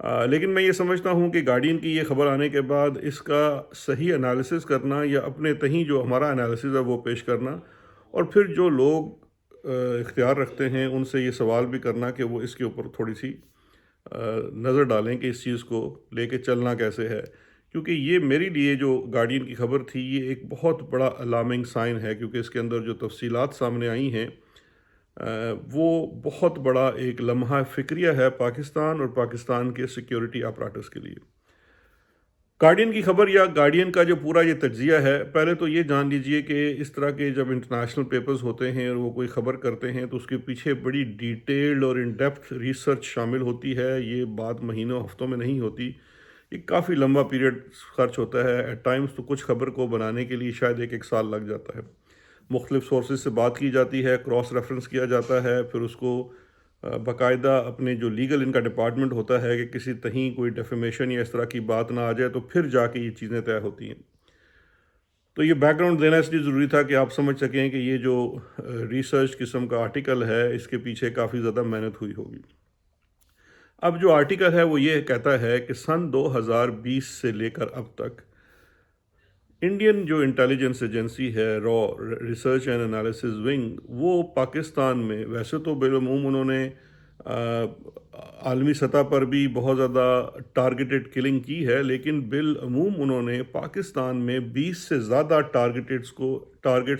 لیکن میں یہ سمجھتا ہوں کہ گارڈین کی یہ خبر آنے کے بعد اس کا صحیح انالیسس کرنا یا اپنے تہیں جو ہمارا انالیسس ہے وہ پیش کرنا، اور پھر جو لوگ اختیار رکھتے ہیں ان سے یہ سوال بھی کرنا کہ وہ اس کے اوپر تھوڑی سی نظر ڈالیں کہ اس چیز کو لے کے چلنا کیسے ہے، کیونکہ یہ میرے لیے جو گارڈین کی خبر تھی یہ ایک بہت بڑا الارمنگ سائن ہے، کیونکہ اس کے اندر جو تفصیلات سامنے آئی ہیں وہ بہت بڑا ایک لمحہ فکریہ ہے پاکستان اور پاکستان کے سیکیورٹی اپراٹس کے لیے۔ گارڈین کی خبر یا گارڈین کا جو پورا یہ تجزیہ ہے، پہلے تو یہ جان لیجئے کہ اس طرح کے جب انٹرنیشنل پیپرز ہوتے ہیں اور وہ کوئی خبر کرتے ہیں تو اس کے پیچھے بڑی ڈیٹیلڈ اور ان ڈیپتھ ریسرچ شامل ہوتی ہے، یہ بات مہینوں ہفتوں میں نہیں ہوتی، یہ کافی لمبا پیریڈ خرچ ہوتا ہے، ایٹ ٹائمز تو کچھ خبر کو بنانے کے لیے شاید ایک سال لگ جاتا ہے۔ مختلف سورسز سے بات کی جاتی ہے، کراس ریفرنس کیا جاتا ہے، پھر اس کو باقاعدہ اپنے جو لیگل ان کا ڈپارٹمنٹ ہوتا ہے کہ کسی تہیں کوئی ڈیفیمیشن یا اس طرح کی بات نہ آ جائے تو پھر جا کے یہ چیزیں طے ہوتی ہیں۔ تو یہ بیک گراؤنڈ دینا اس لیے ضروری تھا کہ آپ سمجھ سکیں کہ یہ جو ریسرچ قسم کا آرٹیکل ہے اس کے پیچھے کافی زیادہ محنت ہوئی ہوگی۔ اب جو آرٹیکل ہے وہ یہ کہتا ہے کہ سن 2020 سے لے کر اب تک انڈین جو انٹیلیجنس ایجنسی ہے را ریسرچ اینڈ انالیسز ونگ، وہ پاکستان میں ویسے تو بالعموم انہوں نے عالمی سطح پر بھی بہت زیادہ ٹارگیٹڈ کلنگ کی ہے، لیکن بالعموم انہوں نے پاکستان میں 20 سے زیادہ ٹارگیٹس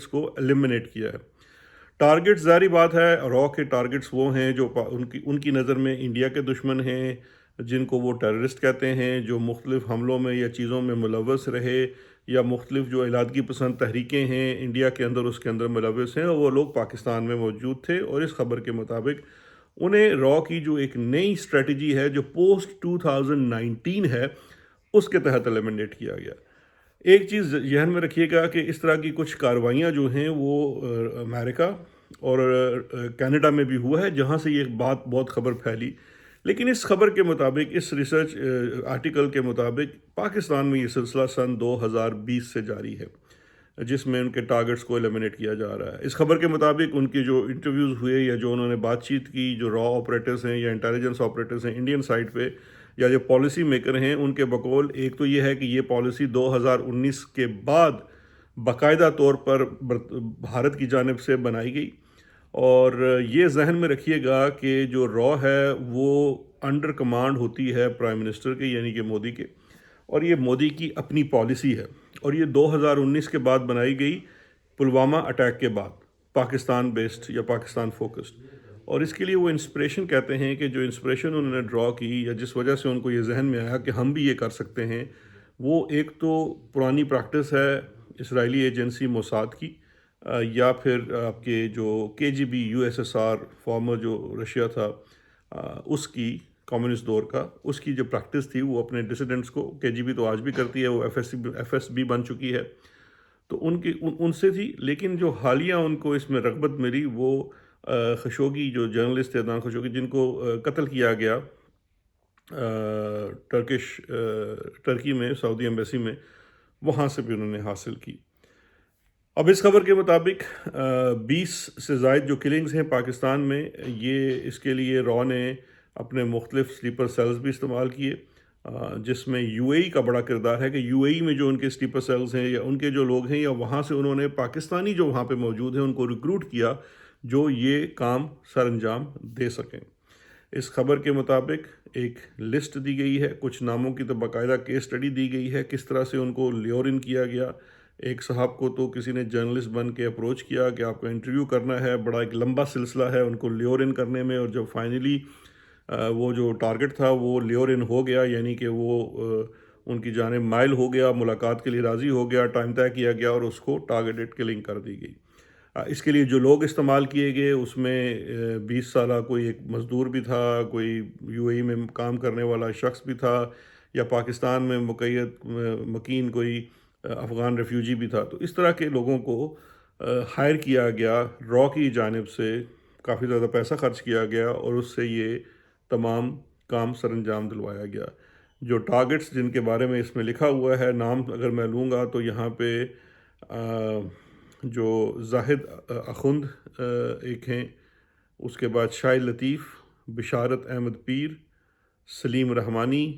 کو ایلیمنیٹ کیا ہے۔ ٹارگیٹس ظاہری بات ہے، را کے ٹارگیٹس وہ ہیں جو ان کی نظر میں انڈیا کے دشمن ہیں، جن کو وہ ٹیررسٹ کہتے ہیں، جو مختلف حملوں میں یا چیزوں میں ملوث رہے، یا مختلف جو علیحدگی پسند تحریکیں ہیں انڈیا کے اندر اس کے اندر ملوث ہیں، اور وہ لوگ پاکستان میں موجود تھے، اور اس خبر کے مطابق انہیں را کی جو ایک نئی اسٹریٹجی ہے جو پوسٹ 2019 ہے اس کے تحت ایلیمنیٹ کیا گیا۔ ایک چیز ذہن میں رکھیے گا کہ اس طرح کی کچھ کارروائیاں جو ہیں وہ امریکہ اور کینیڈا میں بھی ہوا ہے، جہاں سے یہ بات بہت خبر پھیلی، لیکن اس خبر کے مطابق، اس ریسرچ آرٹیکل کے مطابق پاکستان میں یہ سلسلہ سن 2020 سے جاری ہے، جس میں ان کے ٹارگٹس کو ایلیمنیٹ کیا جا رہا ہے۔ اس خبر کے مطابق ان کی جو انٹرویوز ہوئے یا جو انہوں نے بات چیت کی، جو را آپریٹرز ہیں یا انٹیلیجنس آپریٹرز ہیں انڈین سائٹ پہ، یا جو پالیسی میکر ہیں، ان کے بقول ایک تو یہ ہے کہ یہ پالیسی 2019 کے بعد باقاعدہ طور پر بھارت کی جانب سے بنائی گئی، اور یہ ذہن میں رکھیے گا کہ جو را ہے وہ انڈر کمانڈ ہوتی ہے پرائم منسٹر کے، یعنی کہ مودی کے، اور یہ مودی کی اپنی پالیسی ہے، اور یہ 2019 کے بعد بنائی گئی، پلوامہ اٹیک کے بعد، پاکستان بیسڈ یا پاکستان فوکسڈ، اور اس کے لیے وہ انسپریشن کہتے ہیں کہ جو انسپریشن انہوں نے ڈرا کی یا جس وجہ سے ان کو یہ ذہن میں آیا کہ ہم بھی یہ کر سکتے ہیں، وہ ایک تو پرانی پریکٹس ہے اسرائیلی ایجنسی موساد کی، یا پھر آپ کے جو KGB USSR فارمر جو رشیا تھا اس کی کمیونسٹ دور کا، اس کی جو پریکٹس تھی وہ اپنے ڈسیڈنٹس کو، KGB تو آج بھی کرتی ہے، وہ FSB بن چکی ہے، تو ان سے تھی، لیکن جو حالیہ ان کو اس میں رغبت ملی وہ خشوگی جو جرنلسٹ تھے، عدنان خشوگی، جن کو قتل کیا گیا ٹرکی میں، سعودی ایمبیسی میں، وہاں سے بھی انہوں نے حاصل کی۔ اب اس خبر کے مطابق 20 سے زائد جو کلنگز ہیں پاکستان میں، یہ اس کے لیے را نے اپنے مختلف سلیپر سیلز بھی استعمال کیے، جس میں UAE کا بڑا کردار ہے کہ UAE میں جو ان کے سلیپر سیلز ہیں یا ان کے جو لوگ ہیں، یا وہاں سے انہوں نے پاکستانی جو وہاں پہ موجود ہیں ان کو ریکروٹ کیا جو یہ کام سر انجام دے سکیں۔ اس خبر کے مطابق ایک لسٹ دی گئی ہے، کچھ ناموں کی تو باقاعدہ کیس اسٹڈی دی گئی ہے، کس طرح سے ان کو لیور ان کیا گیا۔ ایک صاحب کو تو کسی نے جرنلسٹ بن کے اپروچ کیا کہ آپ کو انٹرویو کرنا ہے، بڑا ایک لمبا سلسلہ ہے ان کو لیور ان کرنے میں، اور جب فائنلی وہ جو ٹارگٹ تھا وہ لیور ان ہو گیا، یعنی کہ وہ ان کی جانب مائل ہو گیا، ملاقات کے لیے راضی ہو گیا، ٹائم طے کیا گیا اور اس کو ٹارگیٹڈ کلنگ کر دی گئی۔ اس کے لیے جو لوگ استعمال کیے گئے اس میں 20 سالہ کوئی ایک مزدور بھی تھا، کوئی UAE میں کام کرنے والا شخص بھی تھا، یا پاکستان میں مقیم کوئی افغان ریفیوجی بھی تھا۔ تو اس طرح کے لوگوں کو ہائر کیا گیا، را کی جانب سے کافی زیادہ پیسہ خرچ کیا گیا، اور اس سے یہ تمام کام سر انجام دلوایا گیا۔ جو ٹارگٹس جن کے بارے میں اس میں لکھا ہوا ہے، نام اگر میں لوں گا تو یہاں پہ جو زاہد اخند ایک ہیں، اس کے بعد شاہد لطیف، بشارت احمد پیر، سلیم رحمانی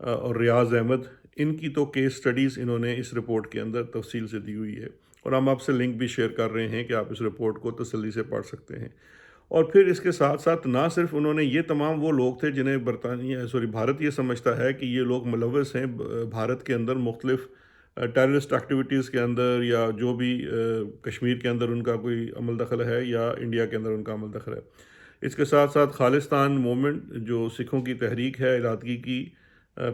اور ریاض احمد، ان کی تو کیس سٹڈیز انہوں نے اس رپورٹ کے اندر تفصیل سے دی ہوئی ہے، اور ہم آپ سے لنک بھی شیئر کر رہے ہیں کہ آپ اس رپورٹ کو تسلی سے پڑھ سکتے ہیں۔ اور پھر اس کے ساتھ ساتھ نہ صرف انہوں نے یہ تمام وہ لوگ تھے جنہیں بھارت یہ سمجھتا ہے کہ یہ لوگ ملوث ہیں بھارت کے اندر مختلف ٹیررسٹ ایکٹیویٹیز کے اندر، یا جو بھی کشمیر کے اندر ان کا کوئی عمل دخل ہے یا انڈیا کے اندر ان کا عمل دخل ہے۔ اس کے ساتھ ساتھ خالصتان موومنٹ جو سکھوں کی تحریک ہے علحدگی کی،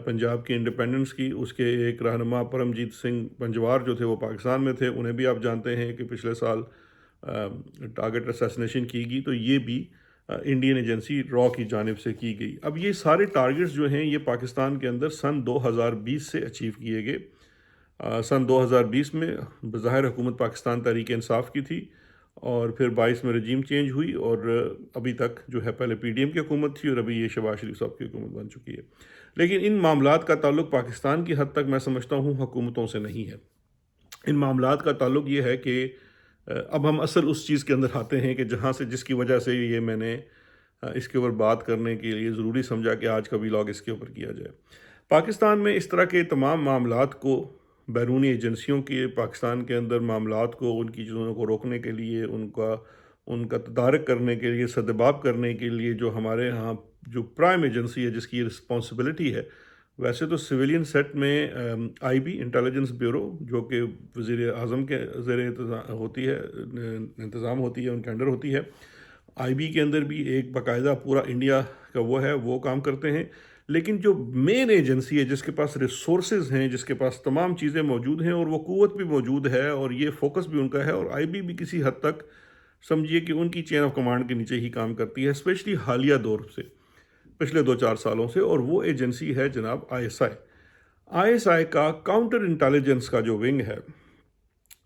پنجاب کی انڈیپینڈنس کی، اس کے ایک رہنما پرمجیت سنگھ پنجوار جو تھے وہ پاکستان میں تھے، انہیں بھی آپ جانتے ہیں کہ پچھلے سال ٹارگٹ اسیسنیشن کی گئی، تو یہ بھی انڈین ایجنسی را کی جانب سے کی گئی۔ اب یہ سارے ٹارگٹس جو ہیں یہ پاکستان کے اندر سن 2020 سے اچیو کیے گئے۔ سن 2020 میں بظاہر حکومت پاکستان تحریک انصاف کی تھی، اور پھر 22 میں رجیم چینج ہوئی، اور ابھی تک جو ہے پہلے پی ڈی ایم کی حکومت تھی اور ابھی یہ شہباز شریف صاحب کی حکومت بن چکی ہے۔ لیکن ان معاملات کا تعلق پاکستان کی حد تک میں سمجھتا ہوں حکومتوں سے نہیں ہے۔ ان معاملات کا تعلق یہ ہے کہ اب ہم اصل اس چیز کے اندر آتے ہیں کہ جس کی وجہ سے یہ میں نے اس کے اوپر بات کرنے کے لیے ضروری سمجھا کہ آج کا ولاگ اس کے اوپر کیا جائے۔ پاکستان میں اس طرح کے تمام معاملات کو بیرونی ایجنسیوں کے پاکستان کے اندر معاملات کو، ان کی چیزوں کو روکنے کے لیے، ان کا تدارک کرنے کے لیے، سدباب کرنے کے لیے جو ہمارے ہاں جو پرائم ایجنسی ہے جس کی رسپانسبلٹی ہے، ویسے تو سویلین سیٹ میں آئی بی انٹیلیجنس بیورو جو کہ وزیر اعظم کے زیر انتظام ہوتی ہے، ان کے انڈر ہوتی ہے، آئی بی کے اندر بھی ایک باقاعدہ پورا انڈیا کا وہ کام کرتے ہیں۔ لیکن جو مین ایجنسی ہے جس کے پاس ریسورسز ہیں، جس کے پاس تمام چیزیں موجود ہیں اور وہ قوت بھی موجود ہے اور یہ فوکس بھی ان کا ہے، اور آئی بی بھی کسی حد تک سمجھیے کہ ان کی چین آف کمانڈ کے نیچے ہی کام کرتی ہے، اسپیشلی حالیہ دور سے، پچھلے 2-4 سالوں سے، اور وہ ایجنسی ہے جناب I S I. I S I کا کاؤنٹر انٹیلیجنس کا جو ونگ ہے،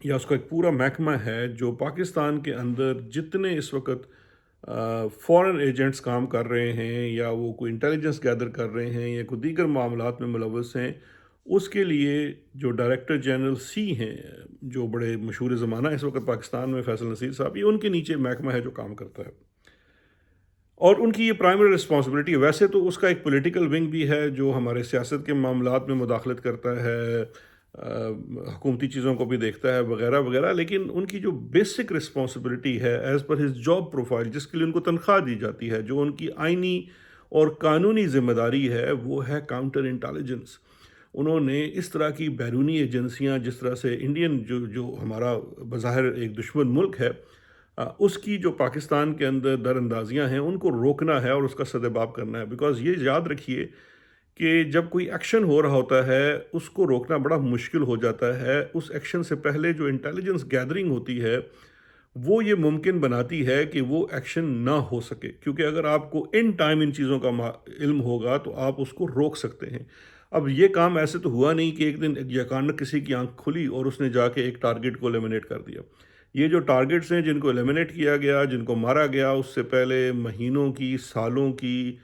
یا اس کا ایک پورا محکمہ ہے جو پاکستان کے اندر جتنے اس وقت فورن ایجنٹس کام کر رہے ہیں، یا وہ کوئی انٹیلیجنس گیدر کر رہے ہیں، یا کوئی دیگر معاملات میں ملوث ہیں، اس کے لیے جو ڈائریکٹر جنرل سی ہیں، جو بڑے مشہور زمانہ اس وقت پاکستان میں فیصل نصیر صاحب، یہ ان کے نیچے محکمہ ہے جو کام کرتا ہے، اور ان کی یہ پرائمری رسپانسبلٹی ہے۔ ویسے تو اس کا ایک پولیٹیکل ونگ بھی ہے جو ہمارے سیاست کے معاملات میں مداخلت کرتا ہے، حکومتی چیزوں کو بھی دیکھتا ہے وغیرہ وغیرہ، لیکن ان کی جو بیسک رسپانسبلٹی ہے as per his job profile, جس کے لیے ان کو تنخواہ دی جاتی ہے، جو ان کی آئینی اور قانونی ذمہ داری ہے، وہ ہے کاؤنٹر انٹیلیجنس۔ انہوں نے اس طرح کی بیرونی ایجنسیاں، جس طرح سے انڈین جو ہمارا بظاہر ایک دشمن ملک ہے، اس کی جو پاکستان کے اندر در اندازیاں ہیں، ان کو روکنا ہے اور اس کا سدباب کرنا ہے۔ بیکاز یہ یاد رکھیے کہ جب کوئی ایکشن ہو رہا ہوتا ہے، اس کو روکنا بڑا مشکل ہو جاتا ہے۔ اس ایکشن سے پہلے جو انٹیلیجنس گیدرنگ ہوتی ہے، وہ یہ ممکن بناتی ہے کہ وہ ایکشن نہ ہو سکے، کیونکہ اگر آپ کو ان ٹائم ان چیزوں کا علم ہوگا تو آپ اس کو روک سکتے ہیں۔ اب یہ کام ایسے تو ہوا نہیں کہ ایک دن یکانک کسی کی آنکھ کھلی اور اس نے جا کے ایک ٹارگٹ کو ایلیمنیٹ کر دیا۔ یہ جو ٹارگٹس ہیں جن کو ایلیمنیٹ کیا گیا، جن کو مارا گیا، اس سے پہلے مہینوں کی، سالوں کی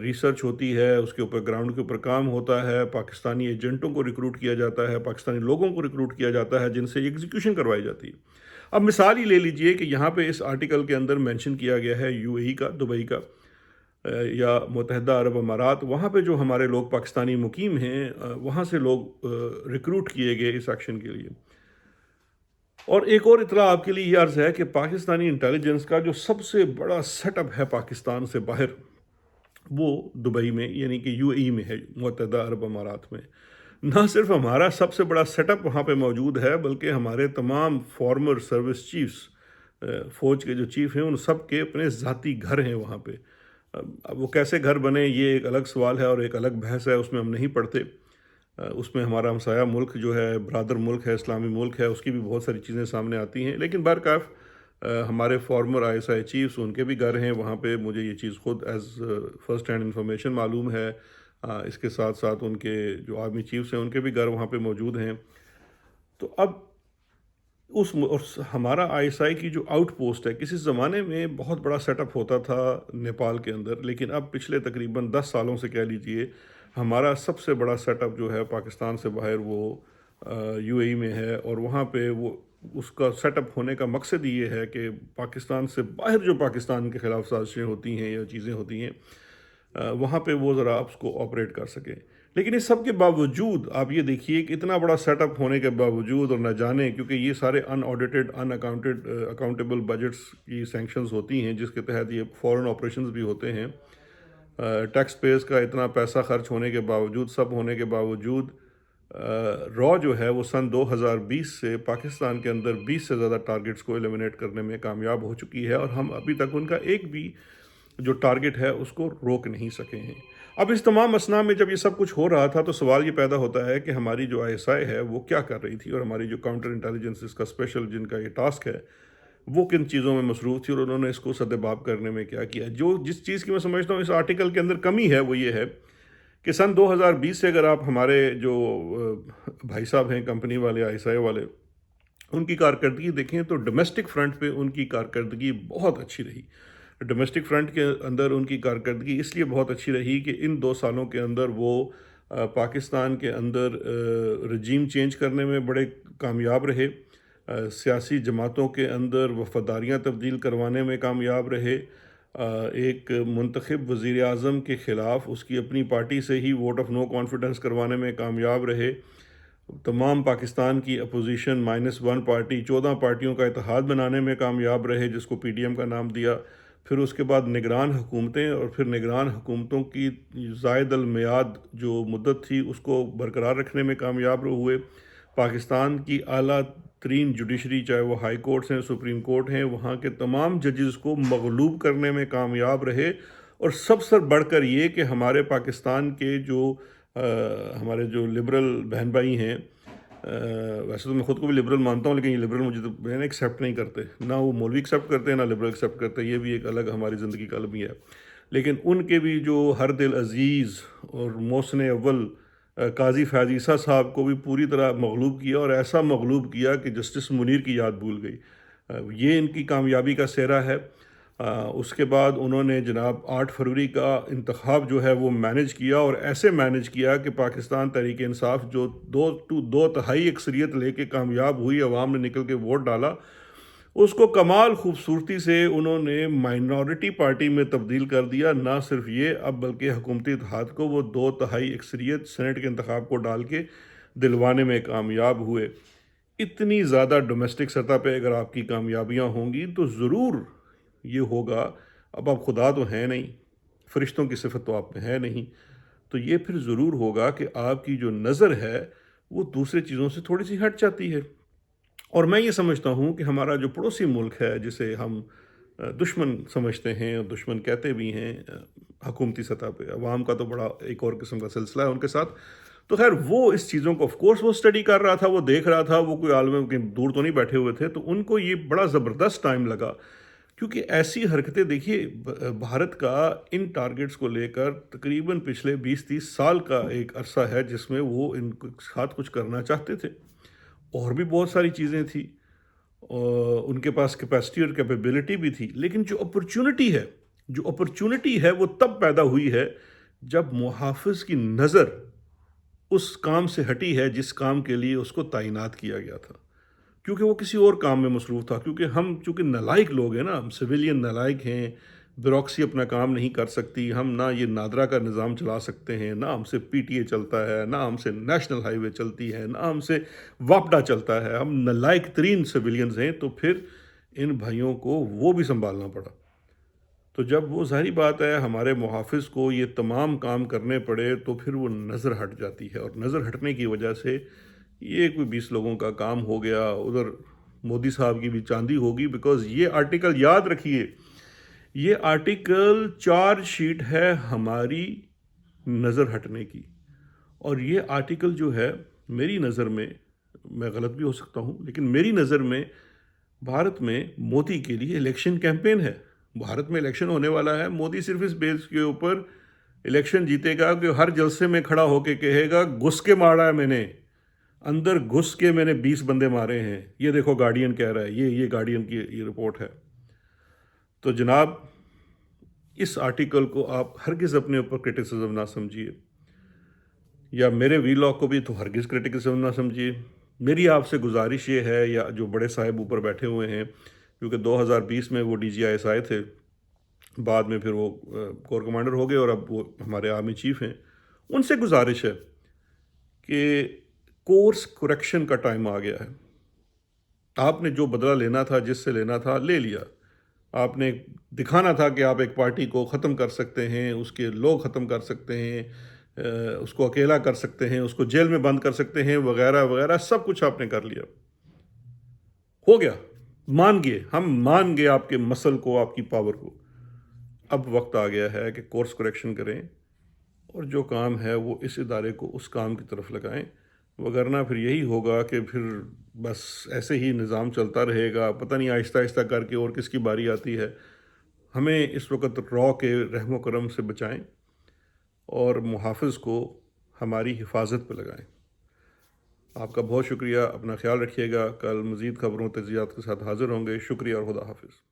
ریسرچ ہوتی ہے، اس کے اوپر گراؤنڈ کے اوپر کام ہوتا ہے، پاکستانی ایجنٹوں کو ریکروٹ کیا جاتا ہے، پاکستانی لوگوں کو ریکروٹ کیا جاتا ہے، جن سے ایگزیکیوشن کروائی جاتی ہے۔ اب مثال ہی لے لیجئے کہ یہاں پہ اس آرٹیکل کے اندر مینشن کیا گیا ہے یو اے ای کا، دبئی کا، یا متحدہ عرب امارات، وہاں پہ جو ہمارے لوگ پاکستانی مقیم ہیں، وہاں سے لوگ ریکروٹ کیے گئے اس ایکشن کے لیے۔ اور ایک اور اطلاع آپ کے لیے یہ عرض ہے کہ پاکستانی انٹیلیجنس کا جو سب سے بڑا سیٹ اپ ہے پاکستان سے باہر، وہ دبئی میں، یعنی کہ یو اے ای میں ہے، متحدہ عرب امارات میں۔ نہ صرف ہمارا سب سے بڑا سیٹ اپ وہاں پہ موجود ہے، بلکہ ہمارے تمام فارمر سروس چیفز، فوج کے جو چیف ہیں، ان سب کے اپنے ذاتی گھر ہیں وہاں پہ۔ اب وہ کیسے گھر بنے یہ ایک الگ سوال ہے اور ایک الگ بحث ہے، اس میں ہم نہیں پڑھتے۔ اس میں ہمارا ہمسایہ ملک جو ہے، برادر ملک ہے، اسلامی ملک ہے، اس کی بھی بہت ساری چیزیں سامنے آتی ہیں، لیکن برکاف ہمارے former ISI chiefs, ان کے بھی گھر ہیں وہاں پہ، مجھے یہ چیز خود ایز فرسٹ ہینڈ انفارمیشن معلوم ہے۔ اس کے ساتھ ساتھ ان کے جو آرمی چیفز ہیں ان کے بھی گھر وہاں پہ موجود ہیں۔ تو اب اور ہمارا آئی ایس آئی کی جو آؤٹ پوسٹ ہے، کسی زمانے میں بہت بڑا سیٹ اپ ہوتا تھا نیپال کے اندر، لیکن اب پچھلے تقریباً 10 سالوں سے کہہ لیجئے ہمارا سب سے بڑا سیٹ اپ جو ہے پاکستان سے باہر، وہ یو اے ای میں ہے، اور وہاں پہ اس کا سیٹ اپ ہونے کا مقصد یہ ہے کہ پاکستان سے باہر جو پاکستان کے خلاف سازشیں ہوتی ہیں یا چیزیں ہوتی ہیں، وہاں پہ وہ ذرا آپ اس کو آپریٹ کر سکیں. لیکن اس سب کے باوجود آپ یہ دیکھیے کہ اتنا بڑا سیٹ اپ ہونے کے باوجود اور نہ جانے کیونکہ یہ سارے ان آڈیٹڈ ان اکاؤنٹیبل بجٹس کی سینکشنز ہوتی ہیں جس کے تحت یہ فورن آپریشنز بھی ہوتے ہیں. ٹیکس پیز کا اتنا پیسہ خرچ ہونے کے باوجود سب ہونے کے باوجود را جو ہے وہ سن 2020 سے پاکستان کے اندر 20 سے زیادہ ٹارگٹس کو ایلیمنیٹ کرنے میں کامیاب ہو چکی ہے اور ہم ابھی تک ان کا ایک بھی جو ٹارگٹ ہے اس کو روک نہیں سکے ہیں. اب اس تمام اسنا میں جب یہ سب کچھ ہو رہا تھا تو سوال یہ پیدا ہوتا ہے کہ ہماری جو ISI ہے وہ کیا کر رہی تھی اور ہماری جو کاؤنٹر انٹیلیجنس اس کا اسپیشل جن کا یہ ٹاسک ہے وہ کن چیزوں میں مصروف تھی اور انہوں نے اس کو سدباب کرنے میں کیا کیا. جس چیز کی میں سمجھتا ہوں اس آرٹیکل کے اندر کمی ہے وہ یہ ہے کہ سن 2020 سے اگر آپ ہمارے جو بھائی صاحب ہیں کمپنی والے ISI والے ان کی کارکردگی دیکھیں تو ڈومیسٹک فرنٹ پہ ان کی کارکردگی بہت اچھی رہی. ڈومیسٹک فرنٹ کے اندر ان کی کارکردگی اس لیے بہت اچھی رہی کہ ان 2 سالوں کے اندر وہ پاکستان کے اندر رجیم چینج کرنے میں بڑے کامیاب رہے, سیاسی جماعتوں کے اندر وفاداریاں تبدیل کروانے میں کامیاب رہے, ایک منتخب وزیر اعظم کے خلاف اس کی اپنی پارٹی سے ہی ووٹ آف نو کانفیڈنس کروانے میں کامیاب رہے, تمام پاکستان کی اپوزیشن -1 پارٹی 14 پارٹیوں کا اتحاد بنانے میں کامیاب رہے جس کو PDM کا نام دیا. پھر اس کے بعد نگران حکومتیں اور پھر نگران حکومتوں کی زائد المیعاد جو مدت تھی اس کو برقرار رکھنے میں کامیاب ہوئے. پاکستان کی اعلیٰ ترین جوڈیشری چاہے وہ ہائی کورٹس ہیں سپریم کورٹ ہیں وہاں کے تمام ججز کو مغلوب کرنے میں کامیاب رہے. اور سب سے بڑھ کر یہ کہ ہمارے پاکستان کے جو ہمارے جو لبرل بہن بھائی ہیں, ویسے تو میں خود کو بھی لبرل مانتا ہوں لیکن یہ لبرل مجھے تو ایکسیپٹ نہیں کرتے, نہ وہ مولوی ایکسیپٹ کرتے ہیں نہ لبرل ایکسیپٹ کرتے, یہ بھی ایک الگ ہماری زندگی کا المیہ ہے. لیکن ان کے بھی جو ہر دل عزیز اور محسن اول قاضی فیاض عیسیٰ صاحب کو بھی پوری طرح مغلوب کیا اور ایسا مغلوب کیا کہ جسٹس منیر کی یاد بھول گئی. یہ ان کی کامیابی کا سہرا ہے. اس کے بعد انہوں نے جناب 8 فروری کا انتخاب جو ہے وہ مینج کیا اور ایسے مینج کیا کہ پاکستان تحریک انصاف جو 2/3 اکثریت لے کے کامیاب ہوئی, عوام نے نکل کے ووٹ ڈالا, اس کو کمال خوبصورتی سے انہوں نے مائنورٹی پارٹی میں تبدیل کر دیا. نہ صرف یہ اب بلکہ حکومتی اتحاد کو وہ 2/3 اکثریت سینٹ کے انتخاب کو ڈال کے دلوانے میں کامیاب ہوئے. اتنی زیادہ ڈومیسٹک سطح پہ اگر آپ کی کامیابیاں ہوں گی تو ضرور یہ ہوگا. اب آپ خدا تو ہیں نہیں, فرشتوں کی صفت تو آپ میں ہے نہیں, تو یہ پھر ضرور ہوگا کہ آپ کی جو نظر ہے وہ دوسرے چیزوں سے تھوڑی سی ہٹ جاتی ہے. اور میں یہ سمجھتا ہوں کہ ہمارا جو پڑوسی ملک ہے جسے ہم دشمن سمجھتے ہیں اور دشمن کہتے بھی ہیں حکومتی سطح پہ, عوام کا تو بڑا ایک اور قسم کا سلسلہ ہے ان کے ساتھ. تو خیر وہ اس چیزوں کو آف کورس وہ اسٹڈی کر رہا تھا, وہ دیکھ رہا تھا, وہ کوئی عالم دور تو نہیں بیٹھے ہوئے تھے, تو ان کو یہ بڑا زبردست ٹائم لگا کیونکہ ایسی حرکتیں دیکھیے بھارت کا ان ٹارگٹس کو لے کر تقریباً پچھلے 20-30 سال کا ایک عرصہ ہے جس میں وہ ان کے ساتھ کچھ کرنا چاہتے تھے. اور بھی بہت ساری چیزیں تھیں, ان کے پاس کیپیسٹی اور کیپیبلٹی بھی تھی, لیکن جو اپرچونٹی ہے وہ تب پیدا ہوئی ہے جب محافظ کی نظر اس کام سے ہٹی ہے جس کام کے لیے اس کو تعینات کیا گیا تھا, کیونکہ وہ کسی اور کام میں مصروف تھا. کیونکہ ہم چونکہ نالائق لوگ ہیں نا, ہم سویلین نالائق ہیں, بیوروکریسی اپنا کام نہیں کر سکتی, ہم نہ یہ نادرا کا نظام چلا سکتے ہیں, نہ ہم سے PTA چلتا ہے, نہ ہم سے نیشنل ہائی وے چلتی ہے, نہ ہم سے واپڈا چلتا ہے, ہم نالائق ترین سویلینز ہیں. تو پھر ان بھائیوں کو وہ بھی سنبھالنا پڑا. تو جب وہ ظاہری بات ہے ہمارے محافظ کو یہ تمام کام کرنے پڑے تو پھر وہ نظر ہٹ جاتی ہے, اور نظر ہٹنے کی وجہ سے یہ کوئی 20 لوگوں کا کام ہو گیا. ادھر مودی صاحب کی بھی چاندی ہوگی, بیکاز یہ آرٹیکل یاد رکھیے, یہ آرٹیکل چارج شیٹ ہے ہماری نظر ہٹنے کی. اور یہ آرٹیکل جو ہے میری نظر میں غلط بھی ہو سکتا ہوں, لیکن میری نظر میں بھارت میں مودی کے لیے الیکشن کیمپین ہے. بھارت میں الیکشن ہونے والا ہے, مودی صرف اس بیس کے اوپر الیکشن جیتے گا کہ ہر جلسے میں کھڑا ہو کے کہے گا گھس کے مارا ہے میں نے, اندر گھس کے میں نے 20 بندے مارے ہیں, یہ دیکھو گارڈین کہہ رہا ہے, یہ گارڈین کی یہ رپورٹ ہے. تو جناب اس آرٹیکل کو آپ ہرگز اپنے اوپر کرٹیسزم نہ سمجھیے, یا میرے وی لاگ کو بھی تو ہرگز کرٹیسزم نہ سمجھیے. میری آپ سے گزارش یہ ہے, یا جو بڑے صاحب اوپر بیٹھے ہوئے ہیں, کیونکہ 2020 میں وہ DGIS آئے تھے, بعد میں پھر وہ کور کمانڈر ہو گئے اور اب وہ ہمارے آرمی چیف ہیں. ان سے گزارش ہے کہ کورس کریکشن کا ٹائم آ گیا ہے. آپ نے جو بدلہ لینا تھا، جس سے لینا تھا، لے لیا. آپ نے دکھانا تھا کہ آپ ایک پارٹی کو ختم کر سکتے ہیں، اس کے لوگ ختم کر سکتے ہیں، اس کو اکیلا کر سکتے ہیں، اس کو جیل میں بند کر سکتے ہیں، وغیرہ وغیرہ، سب کچھ آپ نے کر لیا. ہو گیا. مان گئے، ہم مان گئے آپ کے مسل کو، آپ کی پاور کو. اب وقت آ گیا ہے کہ کورس کریکشن کریں اور جو کام ہے وہ اس ادارے کو اس کام کی طرف لگائیں. وگرنہ پھر یہی ہوگا کہ پھر بس ایسے ہی نظام چلتا رہے گا. پتہ نہیں آہستہ آہستہ کر کے اور کس کی باری آتی ہے. ہمیں اس وقت را کے رحم و کرم سے بچائیں اور محافظ کو ہماری حفاظت پہ لگائیں. آپ کا بہت شکریہ. اپنا خیال رکھیے گا. کل مزید خبروں تجزیات کے ساتھ حاضر ہوں گے. شکریہ اور خدا حافظ.